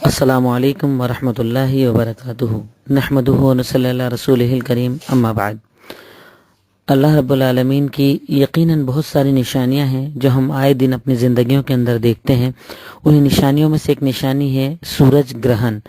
السلام علیکم ورحمۃ اللہ وبرکاتہ نحمدہ ونصلی علی رسولہ الکریم اما بعد۔ اللہ رب العالمین کی یقیناً بہت ساری نشانیاں ہیں جو ہم آئے دن اپنی زندگیوں کے اندر دیکھتے ہیں۔ انہیں نشانیوں میں سے ایک نشانی ہے سورج گرہن۔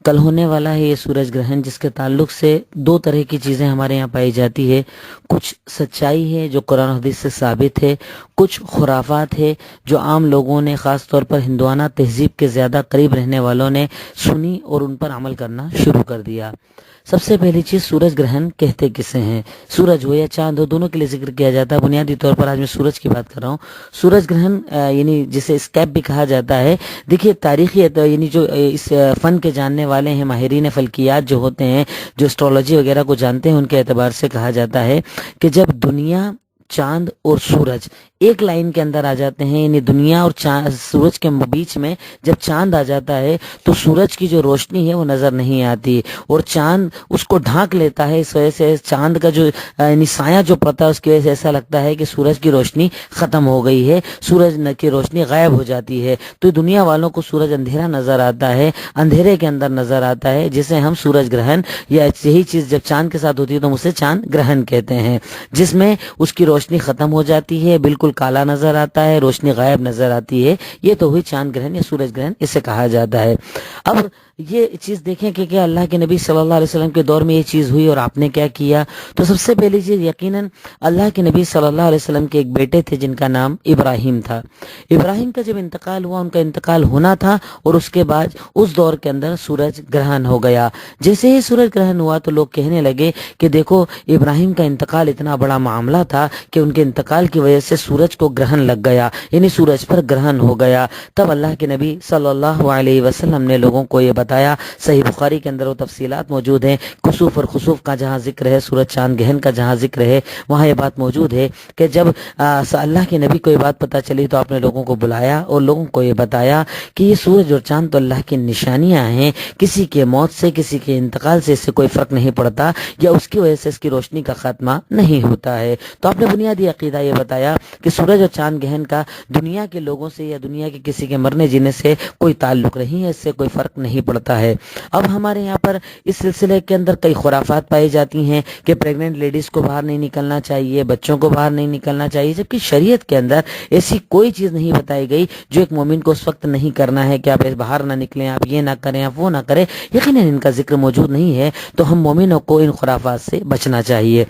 کل ہونے والا ہے یہ سورج گرہن، جس کے تعلق سے دو طرح کی چیزیں ہمارے یہاں پائی جاتی ہے۔ کچھ سچائی ہے جو قرآن و حدیث سے ثابت ہے، کچھ خرافات ہے جو عام لوگوں نے، خاص طور پر ہندوانہ تہذیب کے زیادہ قریب رہنے والوں نے سنی اور ان پر عمل کرنا شروع کر دیا۔ سب سے پہلی چیز، سورج گرہن کہتے کسے ہیں؟ سورج ہو یا چاند ہو، دونوں کے لیے ذکر کیا جاتا ہے۔ بنیادی طور پر آج میں سورج کی بات کر رہا ہوں۔ سورج گرہن یعنی جسے اسکیپ بھی کہا جاتا ہے، دیکھیے تاریخی یعنی جو اس فن کے جاننے والے ہیں، ماہرین فلکیات جو ہوتے ہیں، جو اسٹرولوجی وغیرہ کو جانتے ہیں، ان کے اعتبار سے کہا جاتا ہے کہ جب دنیا، چاند اور سورج ایک لائن کے اندر آ جاتے ہیں، یعنی دنیا اور سورج کے بیچ میں جب چاند آ جاتا ہے تو سورج کی جو روشنی ہے وہ نظر نہیں آتی اور چاند اس کو ڈھانک لیتا ہے۔ اس وجہ سے چاند کا جو یعنی سایہ جو پڑتا ہے، اس کی وجہ سے ایسا لگتا ہے کہ سورج کی روشنی ختم ہو گئی ہے، سورج کی روشنی غائب ہو جاتی ہے۔ تو دنیا والوں کو سورج اندھیرا نظر آتا ہے، اندھیرے کے اندر نظر آتا ہے، جسے ہم سورج گرہن، یا یہی چیز جب چاند کے ساتھ ہوتی ہے تو ہم اسے چاند گرہن کہتے ہیں، جس میں اس کی روشنی ختم ہو جاتی ہے، بالکل کالا نظر آتا ہے، روشنی غائب نظر آتی ہے۔ یہ تو ہوئی چاند گرہن یا سورج گرہن، اسے کہا جاتا ہے۔ اب یہ چیز دیکھیں کہ کیا اللہ کے نبی صلی اللہ علیہ وسلم کے دور میں یہ چیز ہوئی اور آپ نے کیا کیا؟ تو سب سے پہلی چیز، یقیناً اللہ کے نبی صلی اللہ علیہ وسلم کے ایک بیٹے تھے جن کا نام ابراہیم تھا۔ ابراہیم کا جب انتقال ہوا، ان کا انتقال ہونا تھا اور اس کے بعد اس دور کے اندر سورج گرہن ہو گیا۔ جیسے ہی سورج گرہن ہوا تو لوگ کہنے لگے کہ دیکھو ابراہیم کا انتقال اتنا بڑا معاملہ تھا کہ ان کے انتقال کی وجہ سے سورج کو گرہن لگ گیا، یعنی سورج پر گرہن ہو گیا۔ تب اللہ کے نبی صلی اللہ علیہ وسلم نے لوگوں کو یہ بتایا، صحیح بخاری کے اندر وہ تفصیلات موجود ہیں، کسوف اور خسوف کا جہاں ذکر ہے، سورج چاند گرہن کا جہاں ذکر ہے، وہاں یہ بات موجود ہے کہ جب اللہ کے نبی کو یہ بات پتہ چلی تو آپ نے لوگوں کو بلایا اور لوگوں کو یہ بتایا کہ یہ سورج اور چاند تو اللہ کی نشانیاں ہیں، کسی کے موت سے، کسی کے انتقال سے اس سے کوئی فرق نہیں پڑتا، یا اس کی وجہ سے اس کی روشنی کا خاتمہ نہیں ہوتا ہے۔ تو آپ نے بنیادی عقیدہ یہ بتایا کہ سورج اور چاند گرہن کا دنیا کے لوگوں سے یا دنیا کے کسی کے مرنے جینے سے کوئی تعلق نہیں ہے، اس سے کوئی فرق نہیں پڑتا ہے۔ اب ہمارے یہاں پر اس سلسلے کے اندر کئی خرافات پائی جاتی ہیں کہ پریگننٹ لیڈیز کو باہر نہیں نکلنا چاہیے، بچوں کو باہر نہیں نکلنا چاہیے، جبکہ شریعت کے اندر ایسی کوئی چیز نہیں بتائی گئی جو ایک مومن کو اس وقت نہیں کرنا ہے کہ آپ باہر نہ نکلیں، آپ یہ نہ کریں، آپ وہ نہ کریں۔ یقیناً ان کا ذکر موجود نہیں ہے، تو ہم مومنوں کو ان خرافات سے بچنا چاہیے،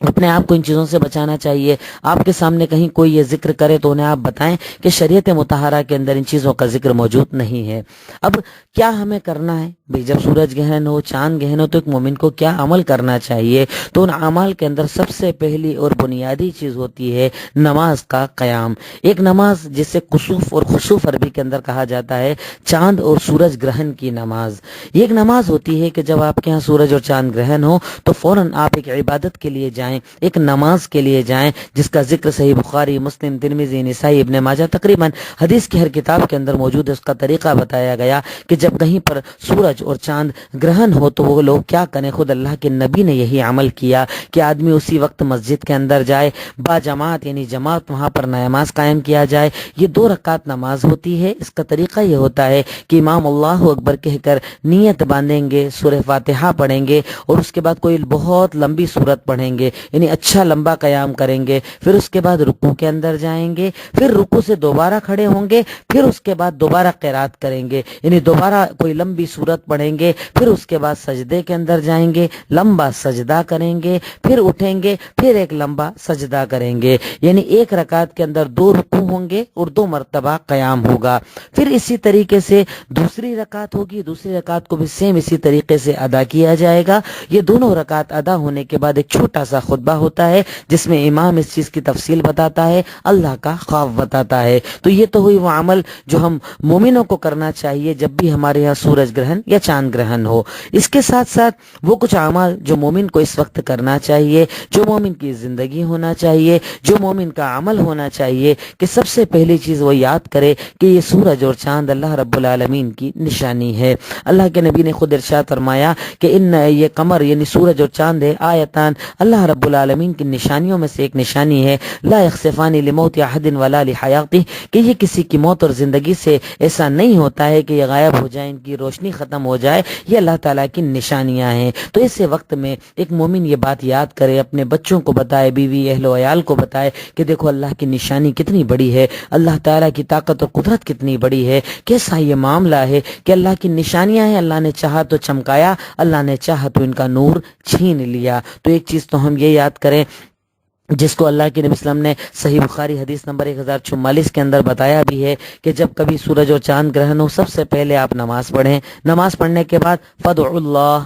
اپنے آپ کو ان چیزوں سے بچانا چاہیے۔ آپ کے سامنے کہیں کوئی یہ ذکر کرے تو انہیں آپ بتائیں کہ شریعت مطہرہ کے اندر ان چیزوں کا ذکر موجود نہیں ہے۔ اب کیا ہمیں کرنا ہے بھئی؟ جب سورج گرہن ہو، چاند گرہن ہو، تو ایک مومن کو کیا عمل کرنا چاہیے؟ تو ان اعمال کے اندر سب سے پہلی اور بنیادی چیز ہوتی ہے نماز کا قیام۔ ایک نماز جسے کسوف اور خسوف عربی کے اندر کہا جاتا ہے، چاند اور سورج گرہن کی نماز۔ یہ ایک نماز ہوتی ہے کہ جب آپ کے ہاں سورج اور چاند گرہن ہو تو فوراً آپ ایک عبادت کے لیے جائیں، ایک نماز کے لیے جائیں، جس کا ذکر صحیح بخاری، مسلم، ترمذی، نسائی، ابن ماجہ، تقریباً حدیث کی ہر کتاب کے اندر موجود ہے۔ اس کا طریقہ بتایا گیا کہ جب کہیں پر سورج اور چاند گرہن ہو تو وہ لوگ کیا کریں۔ خود اللہ کے نبی نے یہی عمل کیا کہ آدمی اسی وقت مسجد کے اندر جائے، با جماعت یعنی جماعت وہاں پر نماز قائم کیا جائے۔ یہ 2 رکعت نماز ہوتی ہے۔ اس کا طریقہ یہ ہوتا ہے کہ امام اللہ اکبر کہہ کر نیت باندھیں گے، سورہ فاتحہ پڑھیں گے اور اس کے بعد کوئی بہت لمبی سورت پڑھیں گے، یعنی اچھا لمبا قیام کریں گے، پھر اس کے بعد رکوع کے اندر جائیں گے، پھر رکوع سے دوبارہ کھڑے ہوں گے، پھر اس کے بعد دوبارہ قرات کریں گے، یعنی دوبارہ کوئی لمبی سورت پڑھیں گے، پھر اس کے بعد سجدے کے اندر جائیں گے، لمبا سجدہ کریں گے، پھر اٹھیں گے، پھر ایک لمبا سجدہ کریں گے، یعنی ایک رکعت کے اندر 2 رکوع ہوں گے اور 2 مرتبہ قیام ہوگا۔ پھر اسی طریقے سے دوسری رکعت ہوگی، دوسری رکعت کو بھی سیم اسی طریقے سے ادا کیا جائے گا۔ یہ دونوں رکعت ادا ہونے کے بعد ایک چھوٹا سا خطبہ ہوتا ہے جس میں امام اس چیز کی تفصیل بتاتا ہے، اللہ کا خوف بتاتا ہے۔ تو یہ تو ہوئی وہ عمل جو ہم مومنوں کو کرنا چاہیے جب بھی ہمارے یہاں سورج گرہن یا چاند گرہن ہو۔ اس کے ساتھ ساتھ وہ کچھ اعمال جو مومن کو اس وقت کرنا چاہیے، جو مومن کی زندگی ہونا چاہیے، جو مومن کا عمل ہونا چاہیے کہ سب سے پہلی چیز وہ یاد کرے کہ یہ سورج اور چاند اللہ رب العالمین کی نشانی ہے۔ اللہ کے نبی نے خود ارشاد فرمایا کہ یہ قمر یعنی سورج اور چاند ہے آیتان، اللہ رب العالمین کی نشانیوں میں سے ایک نشانی ہے، لا یخسفان لموت احد ولا لحیاتہ، کہ یہ کسی کی موت اور زندگی سے ایسا نہیں ہوتا ہے کہ یہ غائب ہو جائیں، ان کی روشنی ختم ہو جائے، یہ اللہ تعالیٰ کی نشانیاں ہیں۔ تو اس وقت میں ایک مومن یہ بات یاد کرے، اپنے بچوں کو بتائے، بیوی اہل و عیال کو بتائے کہ دیکھو اللہ کی نشانی کتنی بڑی ہے، اللہ تعالیٰ کی طاقت اور قدرت کتنی بڑی ہے، کیسا یہ معاملہ ہے کہ اللہ کی نشانیاں ہیں، اللہ نے چاہا تو چمکایا، اللہ نے چاہا تو ان کا نور چھین لیا۔ تو ایک چیز تو ہم یہ یاد کریں جس کو اللہ کے نبی صلی اللہ علیہ وسلم نے صحیح بخاری حدیث نمبر 1044 کے اندر بتایا بھی ہے کہ جب کبھی سورج اور چاند گرہن ہو، سب سے پہلے آپ نماز پڑھیں، نماز پڑھنے کے بعد فدعوا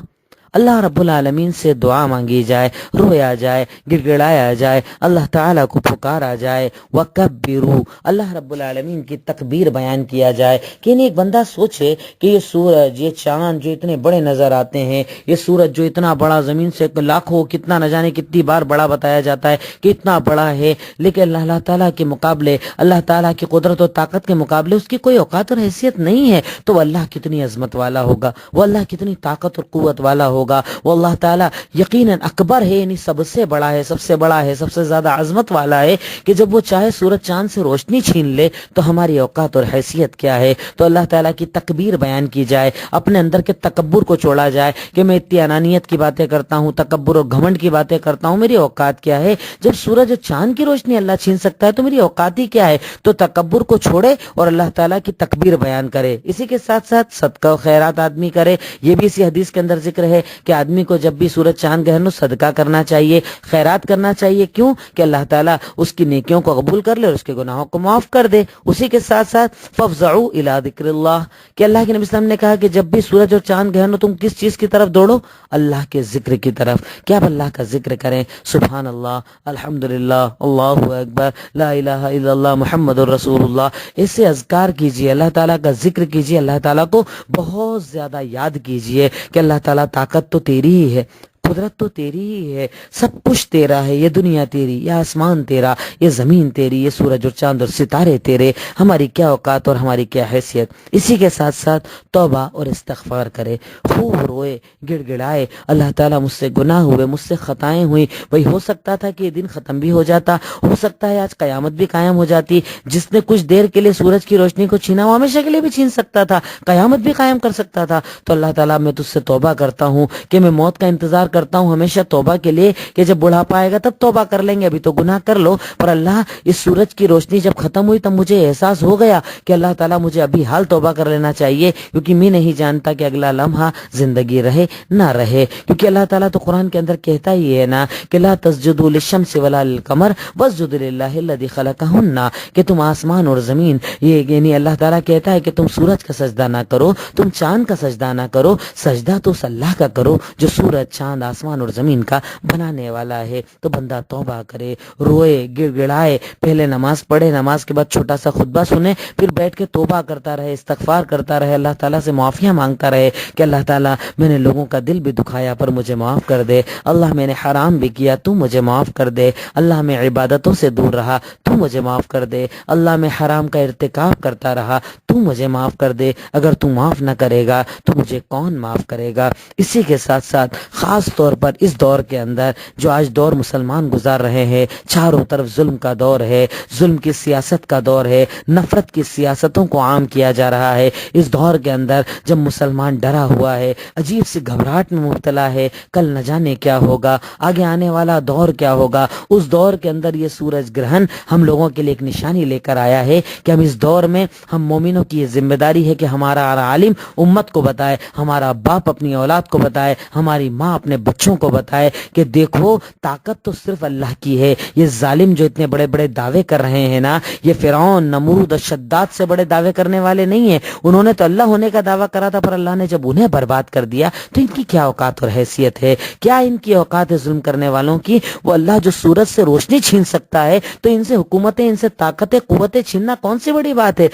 اللہ رب العالمین سے دعا مانگی جائے، رویا جائے، گڑ گڑایا جائے، اللہ تعالیٰ کو پکارا جائے، وکبروا اللہ رب العالمین کی تکبیر بیان کیا جائے۔ کہ ایک بندہ سوچے کہ یہ سورج، یہ چاند جو اتنے بڑے نظر آتے ہیں، یہ سورج جو اتنا بڑا زمین سے لاکھوں کتنا نہ جانے کتنی بار بڑا بتایا جاتا ہے کہ اتنا بڑا ہے، لیکن اللہ تعالیٰ کے مقابلے، اللہ تعالیٰ کی قدرت و طاقت کے مقابلے اس کی کوئی اوقات اور حیثیت نہیں ہے، تو وہ اللہ کتنی عظمت والا ہوگا، وہ اللہ کتنی طاقت اور قوت والا ہوگا، وہ اللہ تعالیٰ یقیناً اکبر ہے، یعنی سب سے بڑا ہے، سب سے بڑا ہے، سب سے زیادہ عظمت والا ہے کہ جب وہ چاہے سورج چاند سے روشنی چھین لے تو ہماری اوقات اور حیثیت کیا ہے۔ تو اللہ تعالیٰ کی تکبیر بیان کی جائے، اپنے اندر کے تکبر کو چھوڑا جائے کہ میں اتنی انانیت کی باتیں کرتا ہوں، تکبر اور گھمنڈ کی باتیں کرتا ہوں، میری اوقات کیا ہے؟ جب سورج اور چاند کی روشنی اللہ چھین سکتا ہے تو میری اوقات ہی کیا ہے؟ تو تکبر کو چھوڑے اور اللہ تعالیٰ کی تکبیر بیان کرے۔ اسی کے ساتھ ساتھ صدقہ و خیرات آدمی کرے، یہ بھی اسی حدیث کے اندر ذکر ہے کہ آدمی کو جب بھی سورج چاند گرہن ہو صدقہ کرنا چاہیے، خیرات کرنا چاہیے۔ کیوں؟ کہ اللہ تعالیٰ اس کی نیکیوں کو قبول کر لے اور اس کے گناہوں کو معاف کر دے۔ اسی کے ساتھ ساتھ فافزعوا الی ذکر اللہ، کہ اللہ کے نبی صلی اللہ علیہ وسلم نے کہا کہ جب بھی سورج اور چاند گرہن ہو تم کس چیز کی طرف دوڑو؟ اللہ کے ذکر کی طرف، کہ آپ اللہ کا ذکر کریں، سبحان اللہ، الحمدللہ، اللہ اکبر، لا الہ الا اللہ، محمد الرسول اللہ، ایسے اذکار کیجئے، اللہ تعالیٰ کا ذکر کیجئے، اللہ تعالیٰ کو بہت زیادہ یاد کیجئے کہ اللہ تعالیٰ طاقت تو تیری ہی ہے، قدرت تو تیری ہی ہے، سب کچھ تیرا ہے، یہ دنیا تیری، یہ آسمان تیرا، یہ زمین تیری، یہ سورج اور چاند اور ستارے تیرے، ہماری کیا اوقات اور ہماری کیا حیثیت۔ اسی کے ساتھ ساتھ توبہ اور استغفار کرے، خوب روئے، گڑ گڑائے، اللہ تعالیٰ مجھ سے گناہ ہوئے، مجھ سے خطائیں ہوئی، وہی ہو سکتا تھا کہ یہ دن ختم بھی ہو جاتا، ہو سکتا ہے آج قیامت بھی قائم ہو جاتی، جس نے کچھ دیر کے لیے سورج کی روشنی کو چھینا وہ ہمیشہ کے لیے بھی چھین سکتا تھا، قیامت بھی قائم کر سکتا تھا۔ تو اللہ تعالیٰ میں تجھ سے توبہ کرتا ہوں کہ میں موت کا انتظار کرتا ہوں ہمیشہ توبہ کے لیے کہ جب بڑھاپا آئے گا تب توبہ کر لیں گے، ابھی تو گناہ کر لو، پر اللہ اس سورج کی روشنی جب ختم ہوئی تب مجھے احساس ہو گیا کہ اللہ تعالیٰ مجھے ابھی حال توبہ کر لینا چاہیے، کیونکہ میں نہیں جانتا کہ اگلا لمحہ زندگی رہے نہ رہے، کیونکہ اللہ تعالیٰ تو قرآن کے اندر کہتا ہی ہے نا کہ لا تسجدوا للشمس ولا للقمر واسجدوا للہ الذی خلقہن، کہ تم آسمان اور زمین، یہ یعنی اللہ تعالیٰ کہتا ہے کہ تم سورج کا سجدہ نہ کرو، تم چاند کا سجدہ نہ کرو، سجدہ تو اس اللہ کا کرو جو سورج، چاند، آسمان اور زمین کا بنانے والا ہے۔ تو بندہ توبہ کرے، روئے، گڑ گڑائے، پہلے نماز پڑھے، نماز کے بعد چھوٹا سا خطبہ سنے، پھر بیٹھ کے توبہ کرتا رہے، استغفار کرتا رہے، اللہ تعالیٰ سے معافیاں مانگتا رہے کہ اللہ تعالیٰ میں نے لوگوں کا دل بھی دکھایا پر مجھے معاف کر دے، اللہ میں نے حرام بھی کیا تو مجھے معاف کر دے، اللہ میں عبادتوں سے دور رہا تو مجھے معاف کر دے، اللہ میں حرام کا ارتکاب کرتا رہا تو مجھے معاف کر دے، اگر تو معاف نہ کرے گا تو مجھے کون معاف کرے گا۔ اسی کے ساتھ ساتھ خاص طور پر اس دور کے اندر جو آج دور مسلمان گزار رہے ہیں، چاروں طرف ظلم کا دور ہے، ظلم کی سیاست کا دور ہے، نفرت کی سیاستوں کو عام کیا جا رہا ہے، اس دور کے اندر جب مسلمان ڈرا ہوا ہے، عجیب سی گھبراہٹ میں مبتلا ہے، کل نہ جانے کیا ہوگا، آگے آنے والا دور کیا ہوگا، اس دور کے اندر یہ سورج گرہن ہم لوگوں کے لیے ایک نشانی لے کر آیا ہے کہ ہم اس دور میں، ہم مومنوں کی یہ ذمہ داری ہے کہ ہمارا عالم امت کو بتائے، ہمارا باپ اپنی اولاد کو بتائے، ہماری ماں اپنے بچوں کو بتائے کہ دیکھو طاقت تو صرف اللہ کی ہے. یہ ظالم جو اتنے بڑے بڑے دعوے کر رہے ہیں نا، یہ فرعون، نمرود اور شداد سے بڑے دعوے کرنے والے نہیں ہیں. انہوں نے تو اللہ ہونے کا دعویٰ کرا تھا، پر اللہ نے جب انہیں برباد کر دیا تو ان کی کیا اوقات اور حیثیت ہے؟ کیا ان کی اوقات ہے ظلم کرنے والوں کی؟ وہ اللہ جو سورج سے روشنی چھین سکتا ہے تو ان سے حکومتیں، ان سے طاقتیں، قوتیں چھیننا کون سی بڑی بات ہے؟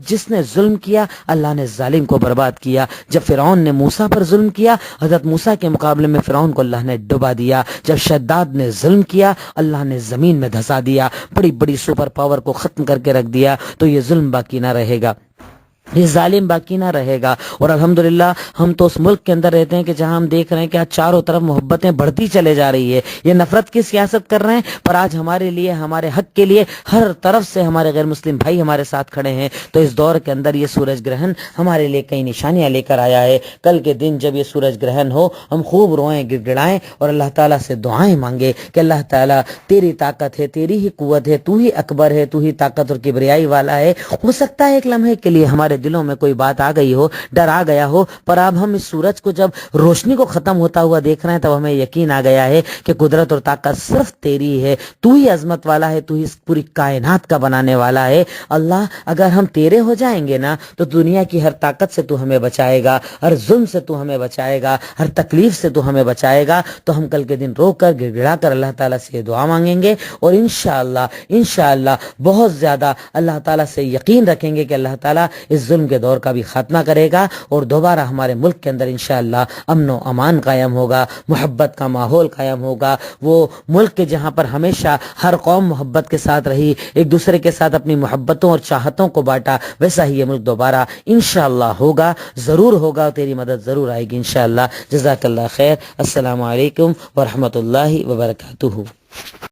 جس نے ظلم کیا اللہ نے ظالم کو برباد کیا. جب فرعون نے موسیٰ پر ظلم کیا، حضرت موسیٰ کے مقابلے میں فرعون کو اللہ نے ڈبا دیا. جب شداد نے ظلم کیا اللہ نے زمین میں دھسا دیا، بڑی بڑی سپر پاور کو ختم کر کے رکھ دیا. تو یہ ظلم باقی نہ رہے گا، یہ ظالم باقی نہ رہے گا. اور الحمدللہ ہم تو اس ملک کے اندر رہتے ہیں کہ جہاں ہم دیکھ رہے ہیں کہ آج چاروں طرف محبتیں بڑھتی چلے جا رہی ہے. یہ نفرت کی سیاست کر رہے ہیں، پر آج ہمارے لیے، ہمارے حق کے لیے ہر طرف سے ہمارے غیر مسلم بھائی ہمارے ساتھ کھڑے ہیں. تو اس دور کے اندر یہ سورج گرہن ہمارے لیے کئی نشانیاں لے کر آیا ہے. کل کے دن جب یہ سورج گرہن ہو، ہم خوب روئیں، گڑ گڑائیں اور اللہ تعالیٰ سے دعائیں مانگے کہ اللہ تعالیٰ تیری طاقت ہے، تیری ہی قوت ہے، تو ہی اکبر ہے، تو ہی طاقت اور کبریائی والا ہے. ہو سکتا ہے ایک لمحے کے لیے ہمارے دلوں میں کوئی بات آ گئی ہو، ڈر آ گیا ہو، پر اب ہم اس سورج کو جب روشنی کو ختم ہوتا ہوا دیکھ رہے ہیں تب ہمیں یقین آ گیا ہے کہ قدرت اور طاقت صرف تیری ہے. تو ہی عظمت والا ہے، تو ہی اس پوری کائنات کا بنانے والا ہے. اللہ اگر ہم تیرے ہو جائیں گے نا تو دنیا کی ہر طاقت سے تو ہمیں بچائے گا، ہر ظلم سے تو ہمیں بچائے گا، ہر تکلیف سے تو ہمیں بچائے گا. تو ہم کل کے دن رو کر گڑ گڑا کر اللہ تعالیٰ سے یہ دعا مانگیں گے اور انشاءاللہ بہت زیادہ اللہ تعالیٰ سے یقین رکھیں گے کہ اللہ تعالیٰ اس ظلم کے دور کا بھی خاتمہ کرے گا اور دوبارہ ہمارے ملک کے اندر انشاءاللہ امن و امان قائم ہوگا، محبت کا ماحول قائم ہوگا. وہ ملک کے جہاں پر ہمیشہ ہر قوم محبت کے ساتھ رہی، ایک دوسرے کے ساتھ اپنی محبتوں اور چاہتوں کو بانٹا، ویسا ہی یہ ملک دوبارہ انشاءاللہ ہوگا، ضرور ہوگا. تیری مدد ضرور آئے گی انشاءاللہ. جزاک اللہ خیر. السلام علیکم ورحمۃ اللہ وبرکاتہ.